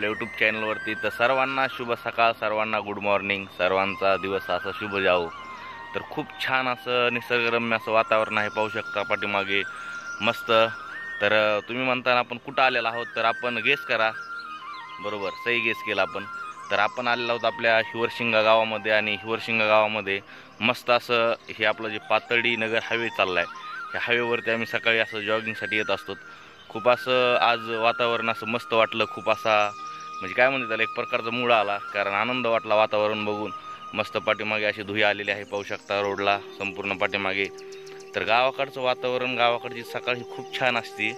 आपल्या यूट्यूब चॅनलवरती। तर सर्वांना शुभ सकाळ, सर्वांना गुड मॉर्निंग, सर्वांचा दिवस असा शुभ जावो। तर खूप छान असं निसर्गरम्य असं वातावरण आहे, पाहू शकता पाठीमागे मस्त। तर तुम्ही म्हणताना आपण कुठं आलेला आहोत, तर आपण गेस करा। बरोबर, सही गेस केला आपण। तर आपण आलेलो आहोत आपल्या हिवरशिंगा गावामध्ये, आणि हिवरशिंगा गावामध्ये मस्त असं हे आपलं जे पातळी नगर हायवे चालला आहे, ह्या हायवेवरती आम्ही सकाळी असं जॉगिंगसाठी येत असतो। खूप असं आज वातावरण असं मस्त वाटलं, खूप असा म्हणजे काय म्हणते त्याला, एक प्रकारचा मूड आला, कारण आनंद वाटला वातावरण बघून। मस्त पाठीमागे अशी धुई आलेली आहे, पाहू शकता रोडला संपूर्ण पाठीमागे। तर गावाकडचं वातावरण, गावाकडची सकाळ ही खूप छान असते,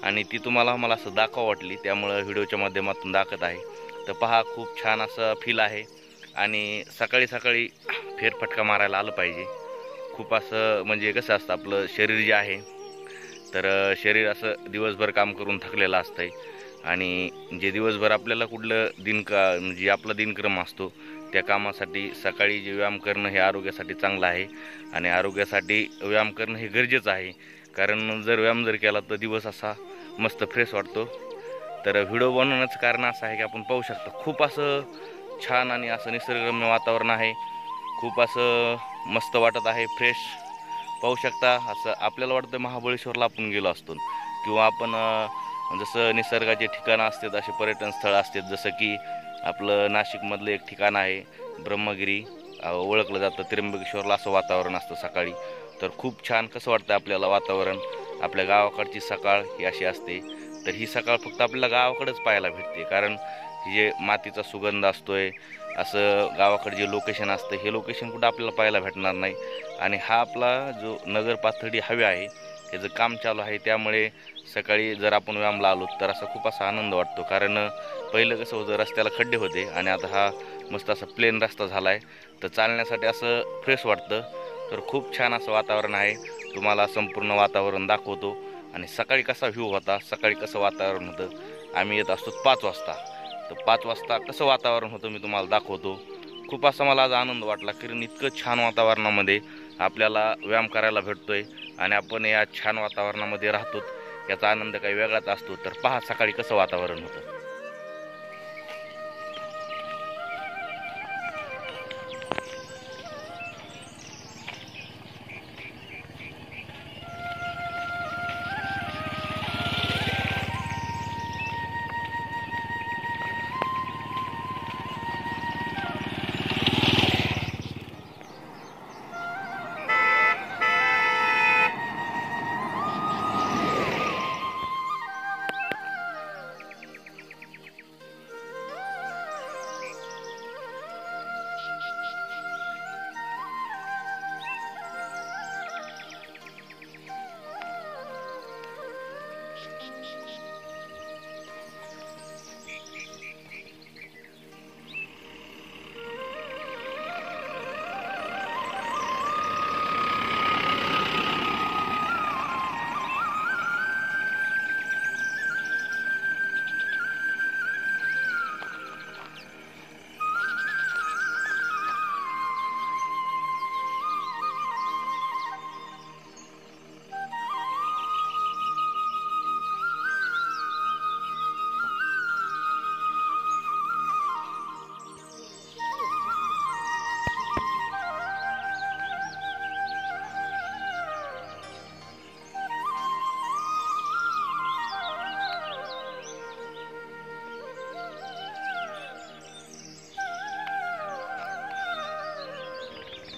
आणि ती तुम्हाला मला असं दाखवा वाटली, त्यामुळे व्हिडिओच्या माध्यमातून दाखवत आहे। तर पहा, खूप छान असं फील आहे, आणि सकाळी सकाळी फेरफटका मारायला आलं पाहिजे। खूप असं म्हणजे कसं असतं आपलं शरीर जे आहे, तर शरीर असं दिवसभर काम करून थकलेलं असतंय, आणि जे दिवसभर आपल्याला कुठलं म्हणजे आपला दिनक्रम असतो, त्या कामासाठी सकाळी जे व्यायाम करणं हे आरोग्यासाठी चांगलं आहे, आणि आरोग्यासाठी व्यायाम करणं हे गरजेचं आहे। कारण जर व्यायाम केला तर दिवस असा मस्त फ्रेश वाटतो। तर व्हिडिओ बनवण्याचं कारण असं आहे की आपण पाहू शकता खूप असं छान आणि असं निसर्गरम्य वातावरण आहे, खूप असं मस्त वाटत आहे, फ्रेश। पाहू शकता असं आपल्याला वाटतं महाबळेश्वरला आपण गेलो असतो, किंवा आपण जसं निसर्गाचे ठिकाणं असतात असे पर्यटन स्थळ असतात, जसं की आपलं नाशिकमधलं एक ठिकाण आहे ब्रह्मगिरी, ओळखलं जातं त्र्यंबकेश्वरला, असं वातावरण असतं सकाळी। तर खूप छान कसं वाटतं आपल्याला वातावरण। आपल्या गावाकडची सकाळ ही अशी असते, तर ही सकाळ फक्त आपल्याला गावाकडेच पाहायला भेटते, कारण जे मातीचा सुगंध असतोय, असं गावाकडे जे लोकेशन असतं, हे लोकेशन कुठं आपल्याला पाहायला भेटणार नाही। आणि हा आपला जो नगर पाथर्डी हायवे आहे, त्याचं काम चालू आहे, त्यामुळे सकाळी जर आपण व्यायामला आलो तर असा खूप असा आनंद वाटतो। कारण पहिलं कसं होतं, रस्त्याला खड्डे होते, आणि आता हा मस्त असा प्लेन रस्ता झाला आहे, तर चालण्यासाठी असं फ्रेश वाटतं। तर खूप छान असं वातावरण आहे, तुम्हाला संपूर्ण वातावरण दाखवतो। आणि सकाळी कसा व्ह्यू होता, सकाळी कसं वातावरण होतं, आम्ही येत असतो 5 वाजता, तर 5 वाजता कसं वातावरण होतं मी तुम्हाला दाखवतो। खूप असा मला आज आनंद वाटला, कारण इतकं छान वातावरणामध्ये आपल्याला व्यायाम करायला भेटतोय, आणि आपण या छान वातावरणामध्ये राहतो, याचा आनंद काही वेगळाच असतो। तर पहा सकाळी कसं वातावरण होतं।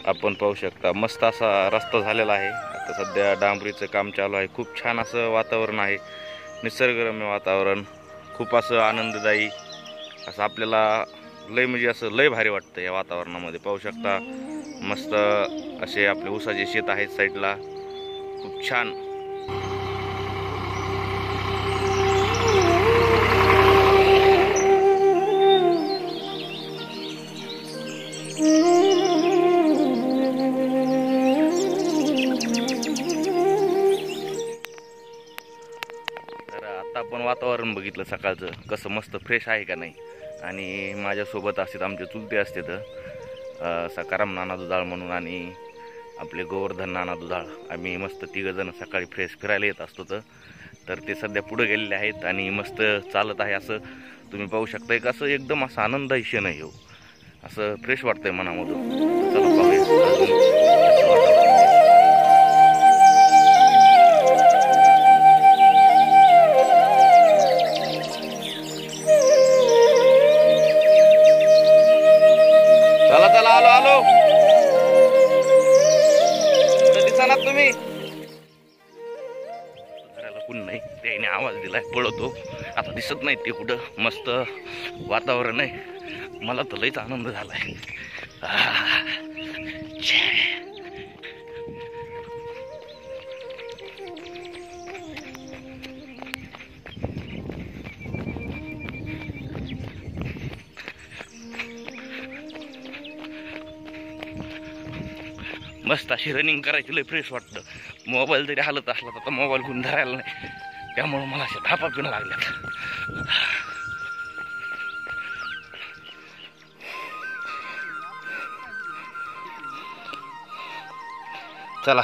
आपण पाहू शकता मस्त असा रस्ता झालेला आहे, आता सध्या डांबरीचं काम चालू आहे। खूप छान असं वातावरण आहे, निसर्गरम्य वातावरण, खूप असं आनंददायी असं आपल्याला लय म्हणजे असं लय भारी वाटतं या वातावरणामध्ये। पाहू शकता मस्त असे आपले ऊसाचे शेत आहेत साईडला, खूप छान। आपण वातावरण बघितलं सकाळचं कसं मस्त फ्रेश आहे का नाही, आणि माझ्यासोबत असतात आमचे चुलते असतात सकाराम नाना दुधाळ म्हणून, आणि आपले गोवर्धन नाना दुधाळ, आम्ही मस्त तिघंजण सकाळी फ्रेश फिरायला येत असतो। तर ते सध्या पुढे गेलेले आहेत, आणि मस्त चालत आहे, असं तुम्ही पाहू शकता कसं एकदम असं आनंदायी क्षण आहे हो, असं फ्रेश वाटतंय मनामधून. चला पाहूया अजून त्याचं वातावरण. चला चला, आलो आलो. दिसणार तुम्ही, घराला कोण नाही, त्याने आवाज दिलाय, पळतो. आता दिसत नाही ते कुठं. मस्त वातावरण आहे, मला तर लईच आनंद झालाय. मस्त अशी रनिंग करायची, लय फ्रेश वाटतं. मोबाईल जरी हालत असला तर मोबाईल कोण धरायला नाही, त्यामुळे मला अशा धापा पिणं लागल्यात. चला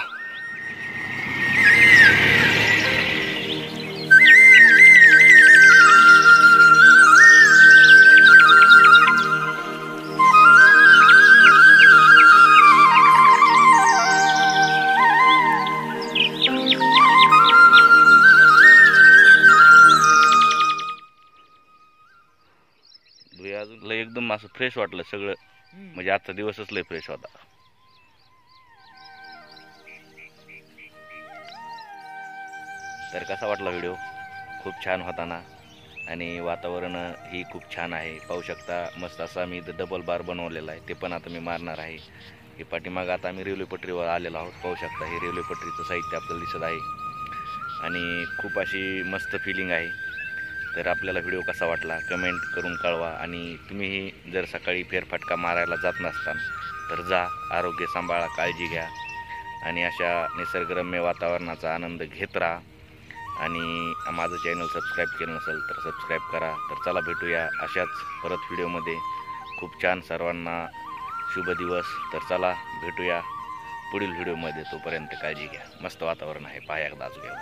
अजून लय एकदम असं फ्रेश वाटलं सगळं. म्हणजे आजचा दिवसच लय फ्रेश होता. तर कसा वाटला व्हिडिओ? खूप छान होता ना. आणि वातावरण ही खूप छान आहे, पाहू शकता. मस्त असा मी इथं डबल बार बनवलेला आहे, ते पण आता मी मारणार आहे. हे पाठीमागं आता आम्ही रेल्वे पटरीवर आलेलो आहोत, पाहू शकता. हे रेल्वे पटरीचं साहित्य आपल्याला दिसत आहे आणि खूप अशी मस्त फिलिंग आहे. तर आपल्याला व्हिडिओ कसा वाटला कमेंट करून कळवा. आणि तुम्हीही जर सकाळी फेरफटका मारायला जात नसताल तर जा, आरोग्य सांभाळा, काळजी घ्या आणि अशा निसर्गरम्य वातावरणाचा आनंद घेत राहा. आणि माझं चॅनल सबस्क्राईब केलं नसेल तर सबस्क्राईब करा. तर चला भेटूया अशाच परत व्हिडिओमध्ये. खूप छान, सर्वांना शुभ दिवस. तर चला भेटूया पुढील व्हिडिओमध्ये. तोपर्यंत काळजी घ्या. मस्त वातावरण आहे, पाहा एकदा घ्या.